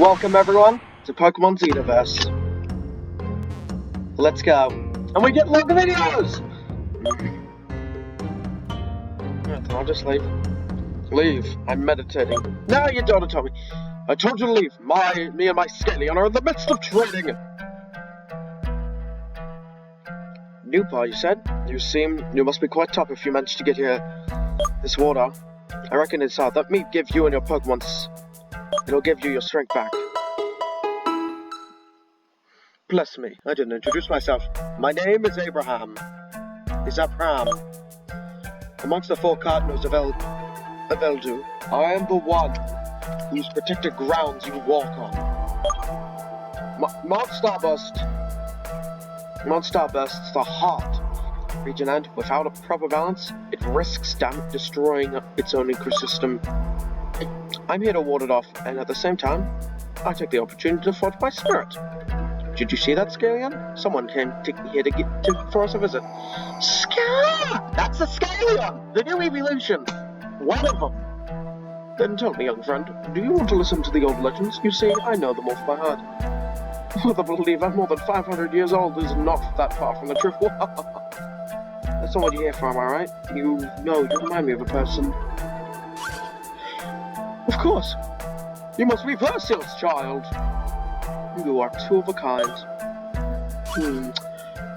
Welcome everyone to Pokemon Xenoverse. Let's go. And we get longer videos! Then I'll just leave. Leave. I'm meditating. No, you don't, Tommy. I told you to leave. Me and my Scalion are in the midst of trading. Newpa, you said? You must be quite tough if you managed to get here. This water. I reckon it's hard. Let me give you and your Pokemon. It'll give you your strength back. Bless me, I didn't introduce myself. My name is Abraham. Is Abraham. Amongst the four cardinals of Eldu, I am the one whose protected grounds you walk on. Mount Starburst's the heart region, and without a proper balance, it risks destroying its own ecosystem. I'm here to ward it off, and at the same time, I take the opportunity to forge my spirit. Did you see that, Scalion? Someone came here for us a visit. Scalion! That's the Scalion! The new evolution! One of them! Then tell me, young friend, do you want to listen to the old legends? You see, I know them off by heart. Whether believe I'm more than 500 years old is not that far from the truth. That's not what you're here for, am I right? You remind me of a person. Of course! You must reverse yours, child! You are two of a kind.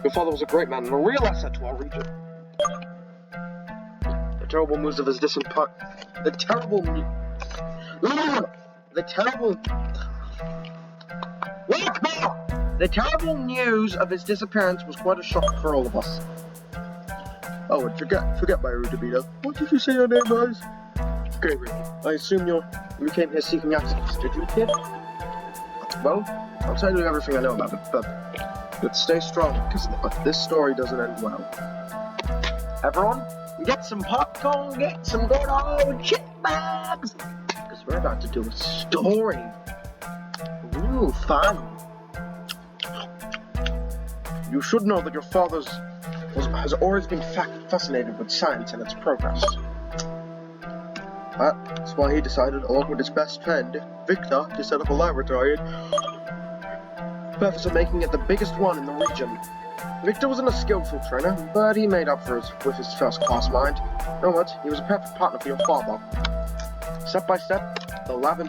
Your father was a great man and a real asset to our region. The terrible news of his disappearance was quite a shock for all of us. Oh, and forget my Rudabito. What did you say your name was? Gabriel. I assume you came here seeking accidents, did you, kid? Well, I'll tell you everything I know about it, but stay strong, because this story doesn't end well. Everyone, get some popcorn, get some good old chip bags, because we're about to do a story. Ooh, fun. You should know that your father has always been fascinated with science and its progress. That's why he decided, along with his best friend, Victor, to set up a laboratory, the purpose of making it the biggest one in the region. Victor wasn't a skillful trainer, but he made up for it with his first-class mind. You know what? He was a perfect partner for your father. Step by step, the lab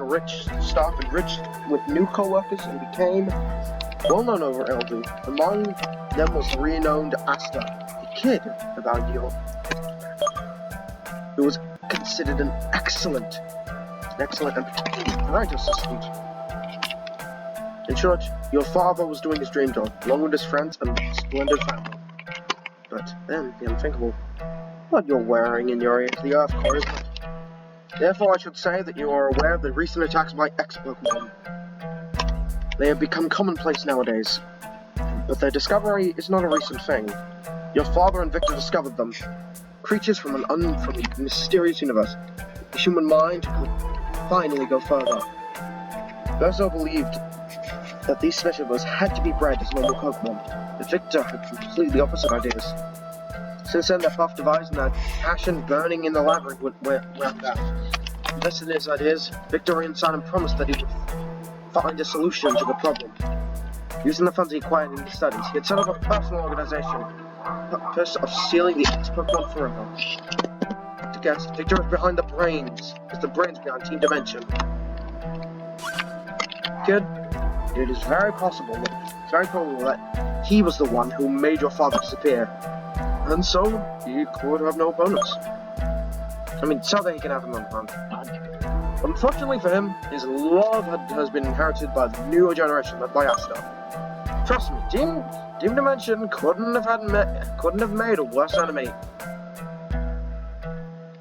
staff enriched with new co-workers and became well-known over Eldu. Among them was renowned Asta, a kid about you, who was considered an excellent and bright assistant. In short, your father was doing his dream job, along with his friends and splendid family. But then, the unthinkable. What you're wearing in your ears, the Earth core, isn't it? Therefore, I should say that you are aware of the recent attacks by X-Pokemon. They have become commonplace nowadays. But their discovery is not a recent thing. Your father and Victor discovered them. Creatures from a mysterious universe. The human mind could finally go further. Berzo believed that these specimens had to be bred as normal Pokemon, but Victor had completely opposite ideas. Since then, their path divides and their passion burning in the labyrinth went down. Invested in his ideas, Victor reinside and promised that he would find a solution to the problem. Using the funds he acquired in his studies, he had set up a personal organization, the purpose of sealing the X-Pokemon forever. To guess, Victor is behind the brains behind Team Dimension. Kid, it is very probable that he was the one who made your father disappear. And so, he could have no opponents. So that he can have him on front. Unfortunately for him, his love has been inherited by the newer generation led by Asta. Trust me, Team Dimension couldn't have made a worse enemy.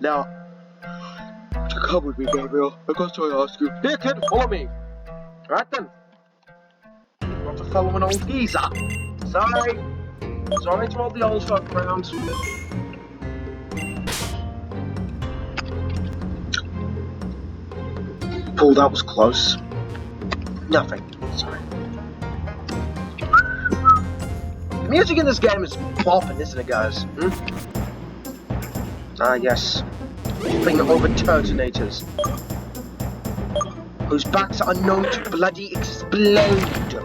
Now, to come with me, Gabriel, I got to ask you. Here, kid, follow me. Alright then. You want to follow an old geezer? Sorry to all the old folk around. Oh, that was close. Nothing. Sorry. The music in this game is bopping, isn't it, guys? Ah, yes. Being overturginators. whose backs are known to bloody explode.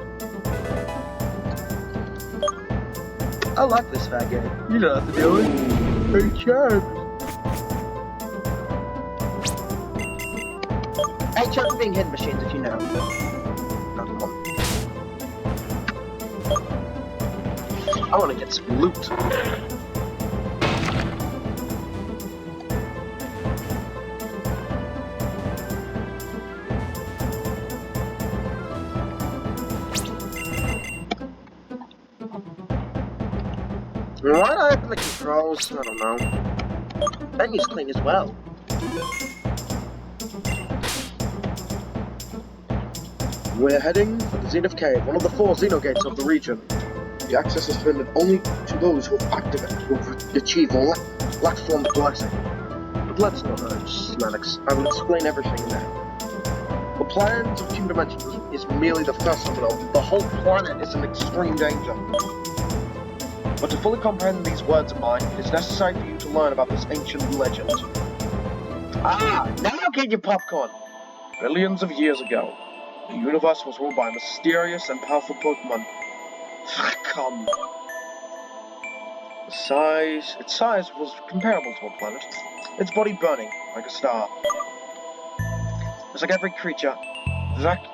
I like this fat game. You know how to do it. Hey, Chad. Hey, Chad, for being hidden machines, if you know. Oh, come on. I want to get some loot. Why did I open the controls? I don't know. Menu's clean as well. We're heading for the Zenith Cave, one of the 4 Xenogates of the region. The access is permitted only to those who have achieved Laxform's blessing. But let's not semantics. I will explain everything now. The plans of 2 dimensions is merely the first domino. The whole planet is in extreme danger. But to fully comprehend these words of mine, it is necessary for you to learn about this ancient legend. Ah, now get your popcorn! Billions of years ago, the universe was ruled by a mysterious and powerful Pokemon. Come. Its size was comparable to a planet, its body burning like a star. Just like every creature, Vaka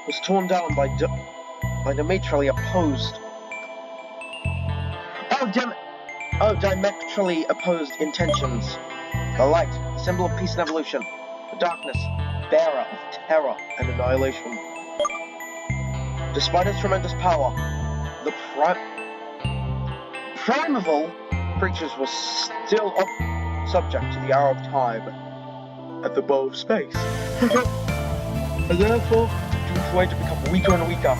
was torn down by diametrically opposed intentions. The light, the symbol of peace and evolution. The darkness, bearer of terror and annihilation. Despite its tremendous power, the primeval creatures were still subject to the arrow of time at the bow of space. And therefore, to its way to become weaker and weaker.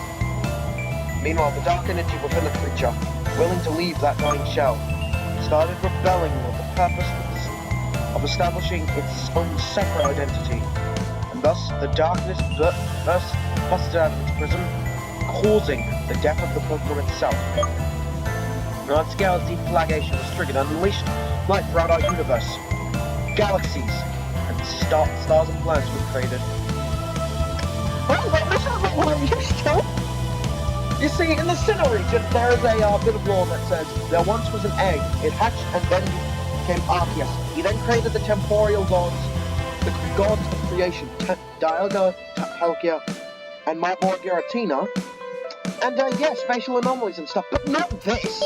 Meanwhile, the dark energy within the creature, willing to leave that dying shell, started rebelling with the purpose of establishing its own separate identity. And thus, the darkness burst busted out of its prison, causing the death of the Pokemon itself. A large-scale deflagration was triggered and unleashed light throughout our universe. Galaxies and stars and planets were created. Well, this is not what I'm used to. You see, in the Sinnoh region, there is a bit of lore that says there once was an egg. It hatched and then became Arceus. He then created the temporal gods, the gods of creation, Dialga, Palkia, and Marborg Giratina. And yes, spatial anomalies and stuff, but not this!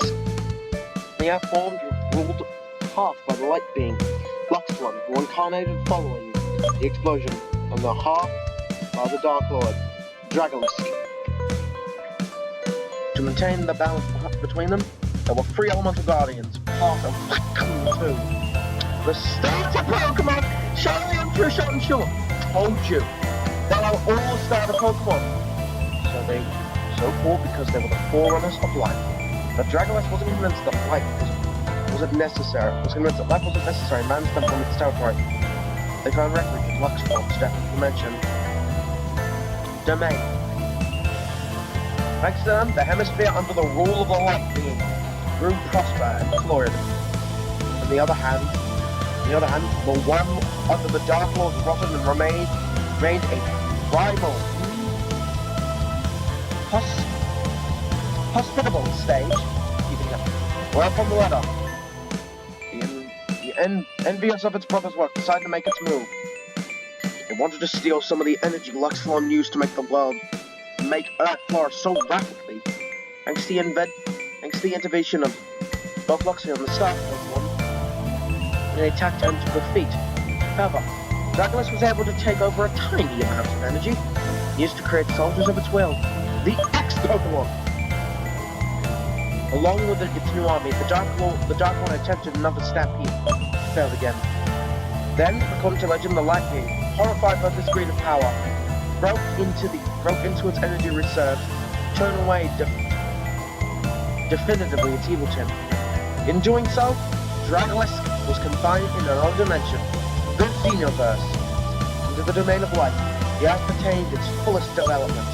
The Earth formed, ruled half by the light being Luxlum, who incarnated following the explosion, and the half by the Dark Lord, Dragolisk. To maintain the balance between them, there were 3 elemental guardians, part of two. The starter Pokemon, Charlian, Trishot, and Shulk, told you that are all starter Pokemon. So called because they were the forerunners of life. But Dragolisk wasn't convinced that life wasn't necessary. Man spent from its territory. They found refuge in Luxform's depth dimension. Domain. Thanks to them, the hemisphere under the rule of the light being grew, prosper, and florid. On the other hand, the one under the Dark Lord rotted and remained a primal, hospitable stage. Keeping up. We're up on the ladder. Envious of its brother's work, decided to make its move. It wanted to steal some of the energy Luxform used to make Earth flourish so rapidly, thanks to the intervention of both Luxio and the Star Pokemon, and they attacked him to defeat. However, Dragolisk was able to take over a tiny amount of energy, used to create soldiers of its will, the X-Pokemon! Along with its new army, the Dark One attempted another stampede, failed again. Then, according to legend, the Light Being, horrified by this greed of power, broke into its energy reserves, turned away definitively its evil chin. In doing so, Dragolisk was confined in another dimension, the xenoverse. Into the domain of light, the Earth attained its fullest development.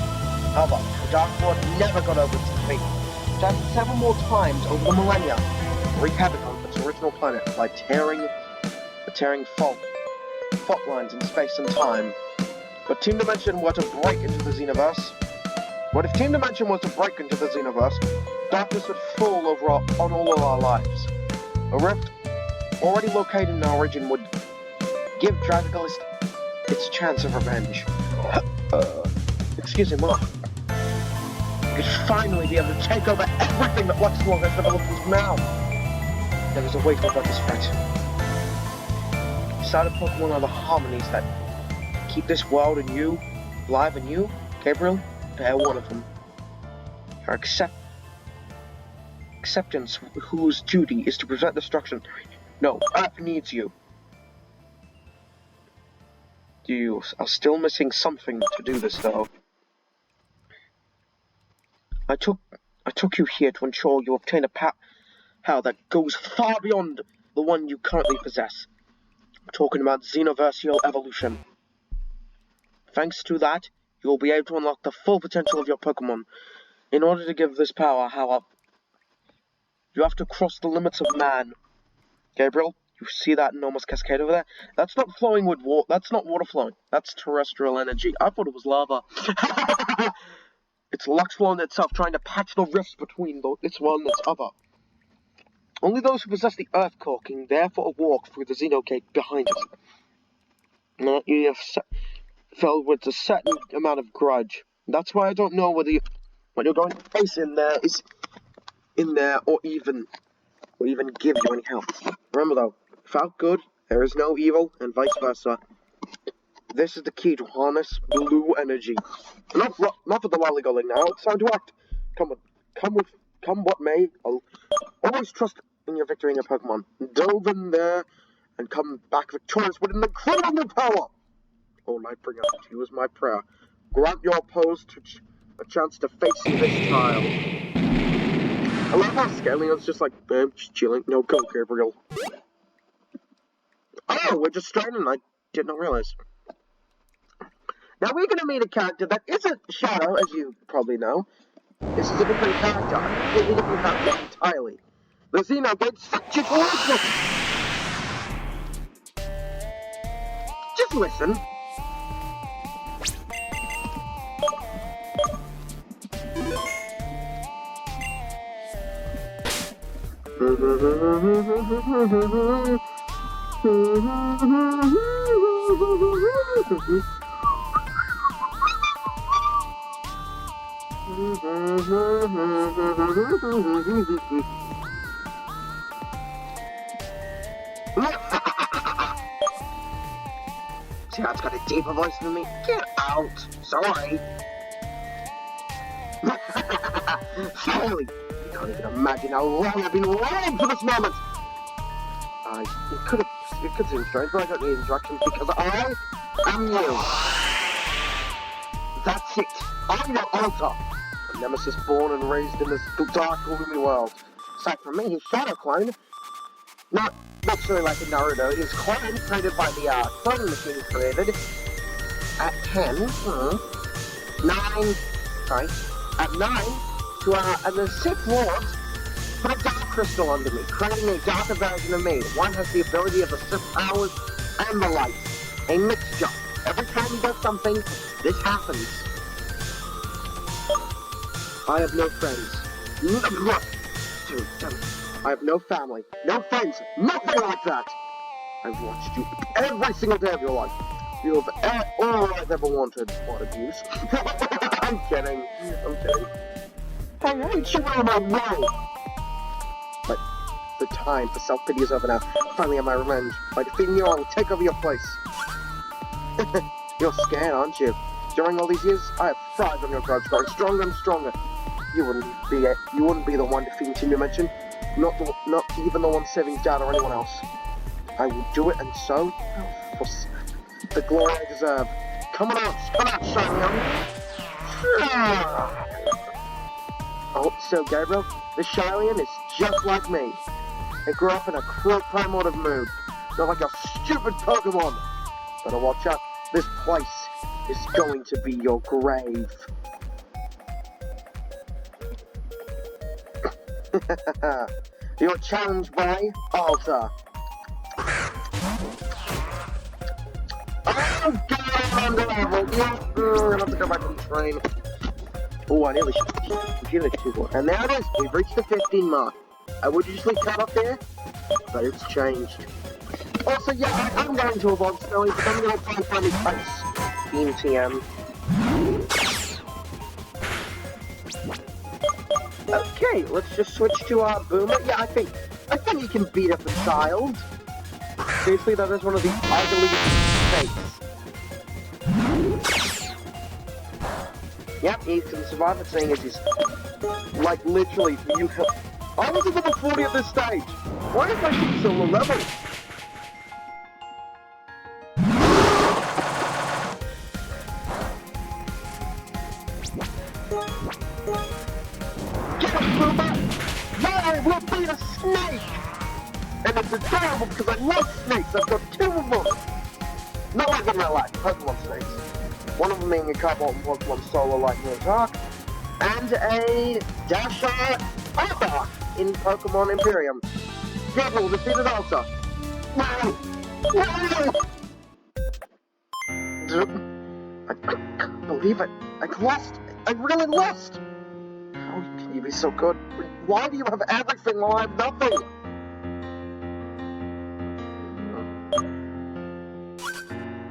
However, the Dark Lord never got over its defeat. It happened several more times over the millennia to wreak havoc on its original planet by tearing fault fault lines in space and time. But Team Dimension were to break into the xenoverse. What if Team Dimension was to break into the xenoverse? Darkness would fall over on all of our lives. A rift already located in our origin would give Dragonist its chance of revenge. Excuse me, Mom. You'd finally be able to take over everything that Luxlord has developed into now. There is a way to avert this threat. Inside of Pokemon are the harmonies that keep this world and you alive, and you, Gabriel, they're one of them. Your acceptance, whose duty is to prevent destruction. No, Earth needs you. You are still missing something to do this, though. I took you here to ensure you obtain a power that goes far beyond the one you currently possess. I'm talking about xenoversial evolution. Thanks to that, you will be able to unlock the full potential of your Pokemon. In order to give this power, however, you have to cross the limits of man. Gabriel, you see that enormous cascade over there? That's not flowing with water. That's not water flowing. That's terrestrial energy. I thought it was lava. It's Luxlord itself trying to patch the rifts between its one and its other. Only those who possess the Earth Core can therefore walk through the Xenogate behind it. Now, you have filled with a certain amount of grudge. That's why I don't know whether what you're going to face in there is in there or even give you any help. Remember though, without good, there is no evil, and vice versa. This is the key to harness blue energy. Enough of the lollygoling now. It's time to act. Come what may. I'll always trust in your victory in your Pokemon. Delve in there and come back victorious with an incredible power. All I bring out to you is my prayer. Grant your opposed a chance to face this trial. I love how Scalion's just like, just chilling. No, go, Gabriel. Oh, we're just starting. I did not realize. Now we're going to meet a character that isn't Shadow, as you probably know. This is a different character, a completely different character entirely. The Xenogate such a coincidence! Just listen. See how it's got a deeper voice than me? Get out! Sorry! Finally! You can't even imagine how long I've been waiting for this moment! It could seem strange, but I don't need instructions because I am you! That's it! I'm your altar! A nemesis born and raised in this dark, gloomy world. Aside from me, he's Shadow Clone. Not necessarily like a Naruto, he's clone created by the cloning machine he created at 9 and the Sith Lords put a dark crystal under me, creating a darker version of me. One has the ability of the Sith powers and the light. A mixture. Every time he does something, this happens. I have no friends. I have no family, no friends, nothing like that! I've watched you every single day of your life. You have all I've ever wanted. What abuse? I'm kidding. Hey, chill out of my way! But the time for self-pity is over now. Finally, I have my revenge. By defeating you, I will take over your place. You're scared, aren't you? During all these years, I have thrived on your grudge, growing stronger and stronger. You wouldn't be the one defeating Team Dimension. Not even the one saving Dad or anyone else. I will do it, and so, for the glory I deserve. Come on, Shiny. Oh, so Gabriel, the Shylien is just like me. It grew up in a cruel primordial mood, not like a stupid Pokemon. Better watch out, this place is going to be your grave. You're challenged by Alta. Oh god, I'm under-leveled. Yeah, I'm gonna have to go back and train. Oh, I nearly computed it too. And there it is. We've reached the 15 mark. I would usually cut up there, but it's changed. Also, yeah, I'm going to evolve Snowy, but I'm going to try and find his ice beam TM. Okay, let's just switch to our Boomer. Yeah, I think he can beat up a child. Seriously, that is one of the ugliest fates. Yep, he can survive it, seeing as he's, like, literally, I was at level 40 at this stage! Why is my ship so low level? Get him, Boomer! I will beat a snake! And it's adorable because I love snakes! I've got 2 of them! Not like in real life, Pokemon snakes. One of them being a Cobalt and Pokemon Solar Lightning Attack, and a Dasher Arbok in Pokemon Imperium. Gabriel defeated Alta. No! No! I can't believe it. I lost. I really lost. How can you be so good? Why do you have everything while I have nothing?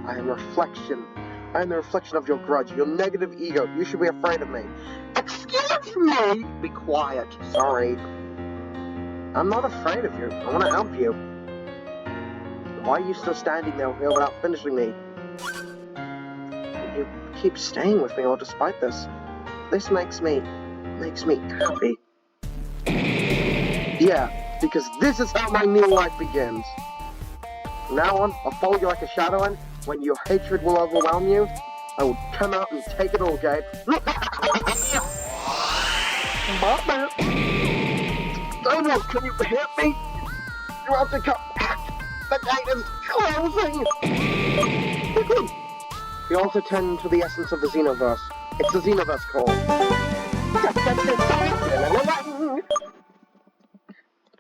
I am reflection. I am the reflection of your grudge, your negative ego. You should be afraid of me. Excuse me! Be quiet. Sorry. I'm not afraid of you. I want to help you. Why are you still standing there here without finishing me? You keep staying with me all despite this. This makes me happy. Yeah, because this is how my new life begins. From now on, I'll follow you like a shadow, and when your hatred will overwhelm you, I will come out and take it all, Gabe. Mama! Gabriel, can you hear me? You have to come back! The gate is closing! Quickly! We also tend to the essence of the xenoverse. It's the xenoverse call.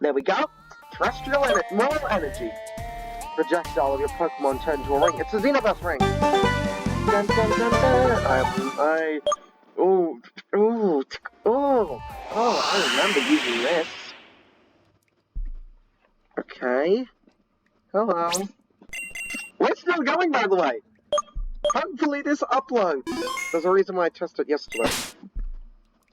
There we go. Terrestrial energy, more energy. Projectile of your Pokemon turn to a ring. It's a xenoverse ring. Dun, dun, dun, dun. I remember using this. Okay. Hello. We're still going, by the way. Hopefully this uploads. There's a reason why I tested it yesterday.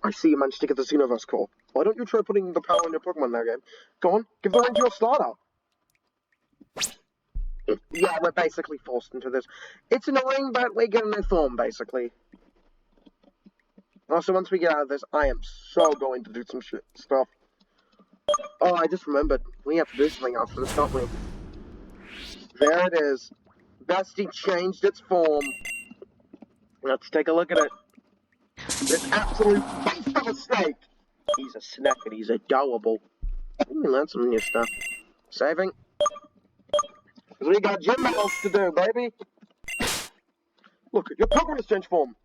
I see you managed to get the xenoverse core. Why don't you try putting the power on your Pokemon now, game? Go on, give the ring to your starter. Yeah, we're basically forced into this. It's in a ring, but we get a new form, basically. Also, once we get out of this, I am so going to do some stuff. Oh, I just remembered. We have to do something after this, don't we? There it is. Bestie changed its form. Let's take a look at it. This absolute beast of a snake! He's a snack and he's adorable. We can learn some new stuff. Saving. We got gym battles to do, baby! Look, your Pokemon has changed form.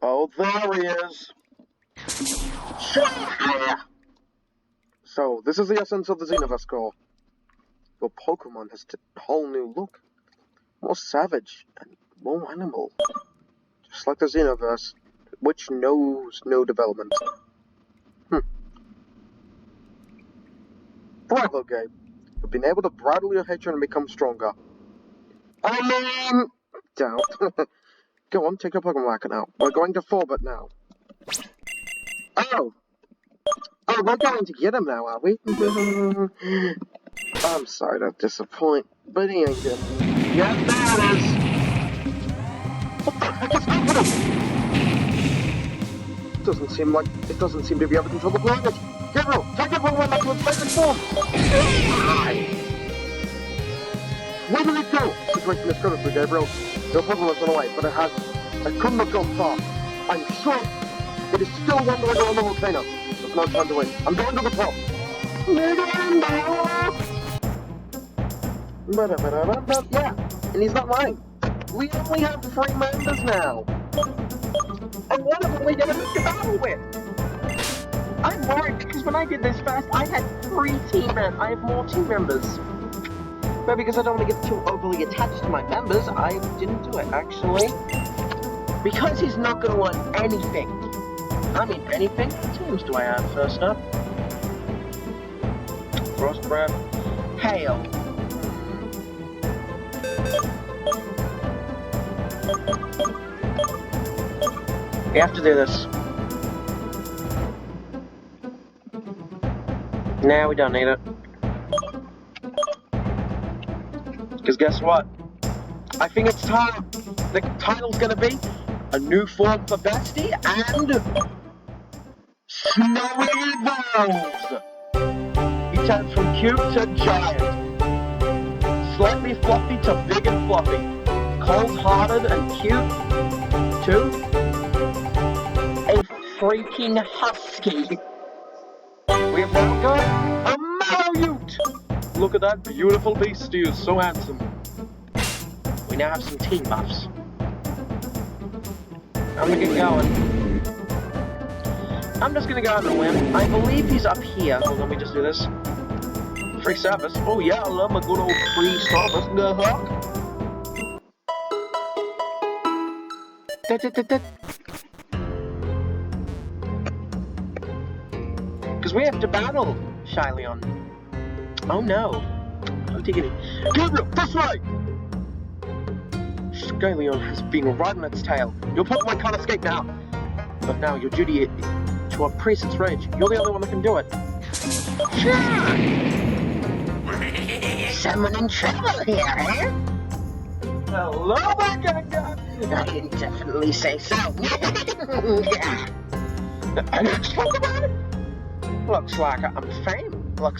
Oh, there he is. So, this is the essence of the Xenoverse core. Your Pokemon has a whole new look. More savage and more animal. Just like the Xenoverse, which knows no development. Bravo, Gabe. You've been able to bridle your hatred and become stronger. I mean... Doubt. Go on, take your Pokemon back now. We're going to Forbit now. Oh! Oh, we're going to get him now, are we? I'm sorry to disappoint, but he ain't getting me. Yeah, there it is! What the heck is happening? It doesn't seem to be able to control the planet. Gabriel, take your Pokemon back to its basic form! Where did it go? Situation is critical, Gabriel. Your Pokemon has run away, but it couldn't have gone far. I'm sure it is still wandering around the volcano. There's no time to wait. I'm going to the top. Yeah, and he's not lying. We only have 3 members now. And one of them we get to battle with. I'm worried because when I did this first, I had 3 team members. I have more team members. But because I don't want to get too overly attached to my members, I didn't do it, actually. Because he's not going to want anything. I mean, anything? What teams do I have first up? Frost Breath. Hail. We have to do this. Nah, we don't need it. Because guess what? I think it's time. The title's gonna be a new form for Bestie and Snowy Evolves. He turns from cute to giant. Slightly fluffy to big and fluffy. Cold-hearted and cute to a freaking husky. We have now got a Malamute! Look at that beautiful beastie, he is so handsome. We now have some team buffs. I'm gonna get going. I'm just gonna go on a whim. I believe he's up here. Hold on, let me just do this. Free service. Oh yeah, I love my good old free service. Because we have to battle Shyleon. Oh no. I'm taking it. Gabriel, this way! Shyleon has been right on its tail. Your Pokemon can't escape now. But now your duty to appraise its rage. You're the only one that can do it. Someone in trouble here, eh? Hello, my guy. I didn't definitely say so. Let's talk about it. Looks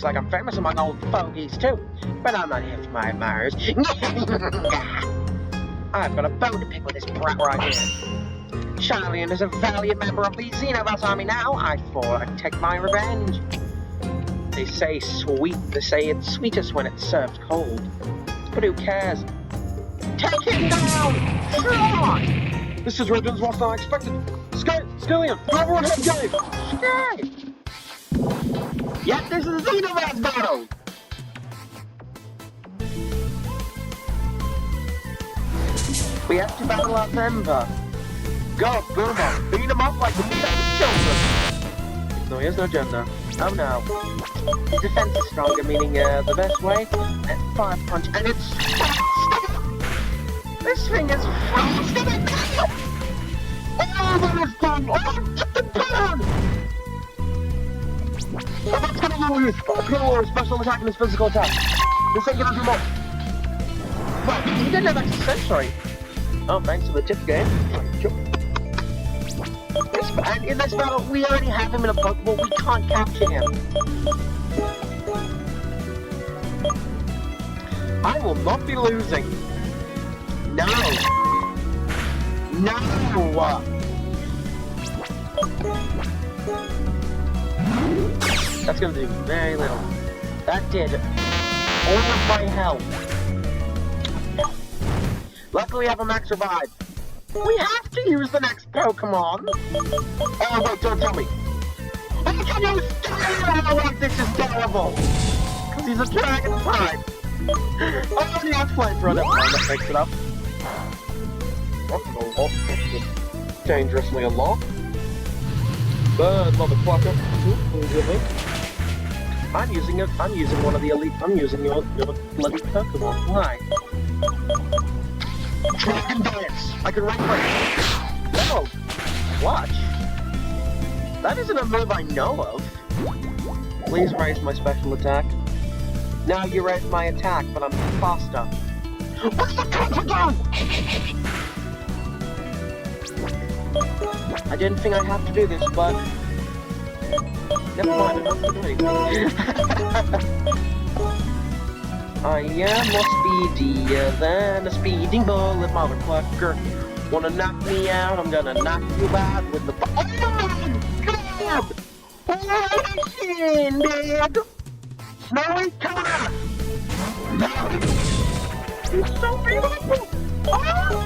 like I'm famous among old fogies too. But I'm not here for my admirers. I've got a bone to pick with this brat right here. Shyleon is a valiant member of the Xenoverse army now. I thought I'd take my revenge. They say it's sweetest when it's served cold. But who cares? Take him down! Sure! This is Regin's worse than I expected. Skylion, everyone head game! Sky! Yep, this is a Xenoverse battle! We have to battle our member. Go, Boomer, beat him up like the children! No, he has no gender. Oh no. His defense is stronger, meaning the best way? Fire punch, and it's this thing is faster than that! Oh, that is fun! Oh, get the turn! Oh, that's gonna lower his special attack and his physical attack. This ain't gonna do more. Well, he didn't have extra sensory. Oh, thanks for the tip game. And in this battle, we already have him in a Pokeball. We can't capture him. I will not be losing. No. No. That's gonna do very little. That did all of my health. Luckily, I have a max revive. We have to use the next Pokemon! Oh wait, don't tell me! I can use Skylion! This is terrible! Because he's a dragon type! Oh, he has flamethrower, never mind, that makes it up. Oh, dangerously unlocked. Bird, motherfucker. I'm using one of the elite, I'm using your bloody Pokemon. Why? Dragon Dance! I can rank break! No! Watch! That isn't a move I know of. Please raise my special attack. Now you raise my attack, but I'm faster. What's the counter gun? I didn't think I'd have to do this, but... Never mind, I don't have to do anything. I am more speedier than a speeding bullet, motherfucker. Wanna knock me out? I'm gonna knock you out with the... Oh my god! Holy shit, dude! Snowy, come on! No! It's so beautiful! Oh!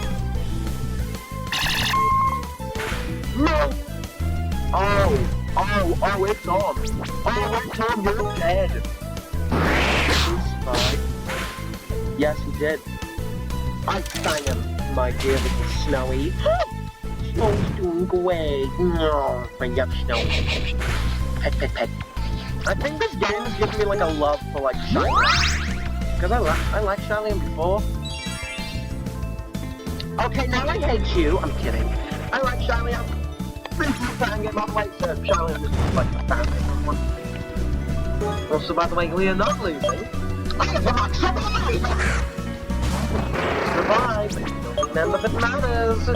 No! Oh, it's on! Oh, it's on, you're dead! Fine. Yes, he did. I sang him, my dear little Snowy. Snow's doing great. No, I love Snow. Pet, pet, pet. I think this game is giving me like a love for like Shylian. Because I liked Shylian before. Okay, now I hate you. I'm kidding. I like Shylian. This is a fan game, by the way, so Shylian is like a fan game one. Also, by the way, we are not losing. I have not survived! Survive! Don't remember that matters.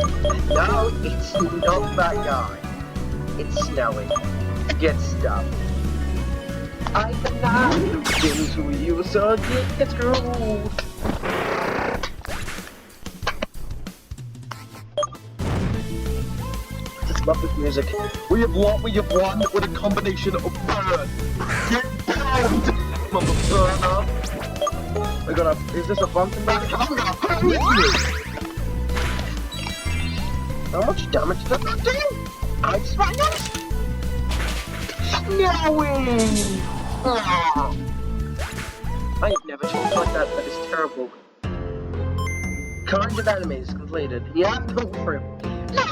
No, it's not that guy. It's Snowy. Get stuffed. I cannot look into you, so get screwed. Love this music. We have won with a combination of burn. Get burned! Mother burner! We're gonna. Is this a bump back? I'm gonna hurt you! How much damage does that do? Ice Spiders? Snowy! Oh. I have never talked like that. That is terrible. Kind of enemies completed. Yeah, go for him. No,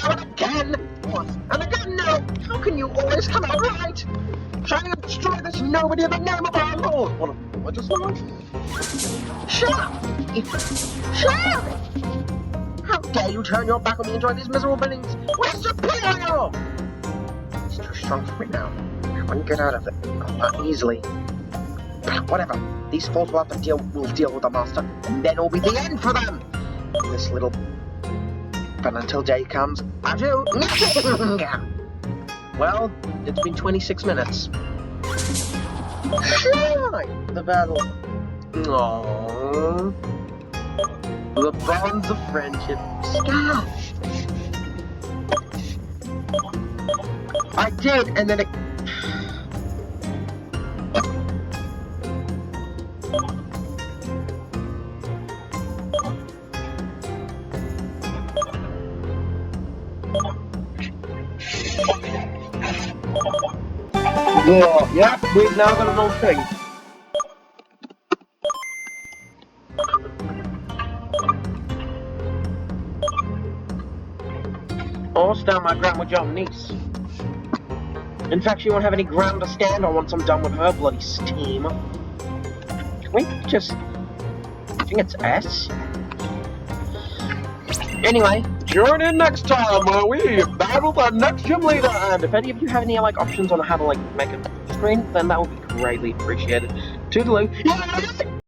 and again! Once, and again, no! How can you always come out right? Trying to destroy this nobody in the name of our Lord! What just was? Shut up! Shut up! How dare you turn your back on me and join these miserable buildings? We're superior! It's too strong for me now. I won't get out of it. Not easily. Whatever. These fools will have to deal with the master, and then it'll be the end for them! This little... But until day comes, adieu! Well, it's been 26 minutes. The battle. Aww. The bonds of friendship. Stop! I did, and then it... Yeah, we've now got an old thing. Or stand my ground with your niece. In fact, she won't have any ground to stand on once I'm done with her bloody steam. Can we just... I think it's S? Anyway, tune in next time where we battle the next gym leader, and if any of you have any like options on how to like make a screen, then that would be greatly appreciated. Toodaloo!